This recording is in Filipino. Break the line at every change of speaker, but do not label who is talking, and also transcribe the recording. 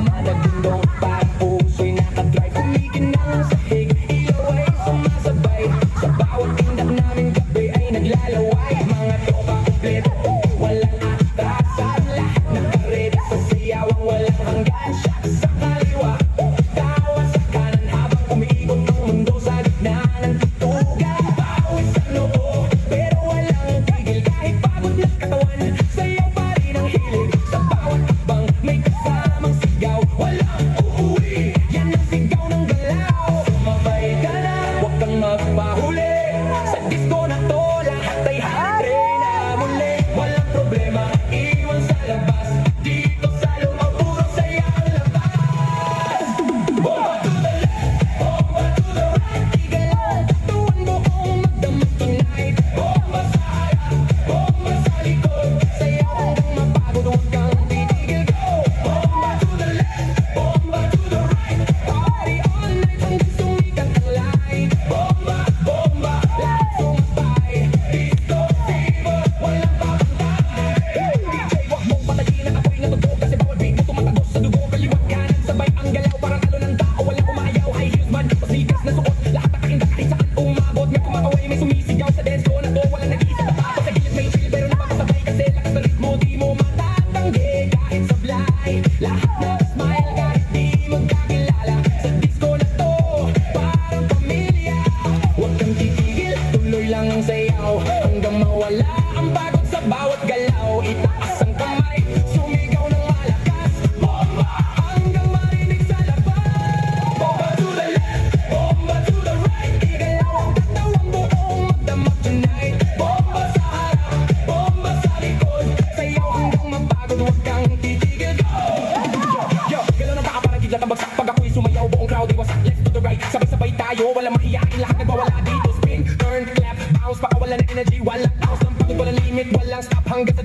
sama na dundong, parang puso'y nakadrive. Kumikinang ang sahig, ilaw ay sumasabay. Sa bawat tindak namin gabi ay naglalaway. Mga tropa kumpleto, walang atasan. Lahat nakaredy sa siyawang walang hanggan. Shot sa kaliwa, tawa sa kanan habang umiikot ang mundo sa gitna ng tutugan. Bawis sa noo, pero walang tigil. Kahit pagod na katawan, sayaw pa rin ang hilig. Sa bawat hakbang may kasamang sigaw. Walang uuwi, yan ang sigaw ng galaw. Sumabay ka na, huwag kang magpahuli. Sa disco na to, lahat ay hatre na muli. Walang problema, iwan sa labas. Dito sa loob, puro saya ang labas. Bomba to the left, bomba to the right. Igalaw, tuwan buong magdamag tonight. Bomba sa harap, bomba sa likod. Sayaw hanggang mapagod, huwag kang titigil, go. Bomba to the left, bomba to the right. Party all night hanggang sumikat ang light. Bomba, bomba, lahat sumabay. Disco fever, walang babantay. DJ, wag mong patayin ang apoy na tugtog. Kasi bawal beat mo tumatagos sa dugo. Kaliwat kanan, sabay ang galaw. Parang talo ng tao, walang umayaw. High heels man, pasigas na suot. Lahat nakakinda kahit saan umabot. May kumakaway, may sumisigaw sa dance floor na to. Walang nag-iisa na tao sa gilid, may chill pero napapasabay. Kasi lakas ng ritmo, di mo matatanggi. Kahit sablay, lahat nag-smile kahit di magkakilala. Sa disco na to, parang pamilya. Huwag kang titigil, tuloy lang ang sayaw. Hanggang mawala ang pagod sa bawat galaw. Itaas ang kamay, sumigaw ng malakas. Bomba, hanggang marinig sa labas. Bomba to the left, bomba to the right. Igalaw ang katawang buong magdamag tonight. Bomba sa harap, bomba sa likod. Sayaw hanggang mapagod, huwag kang titigil, go. Yo, galaw ng baka parang gigla tabagsak. Pag ako'y sumayaw, buong crowd ay wasak. Left to the right, sabay-sabay tayo. Walang mahiyain, lahat nagwawala dito. Spin, turn, clap, bounce, baka wala na energy. Walang house ng pagod, walang limit, walang stop hanggang sa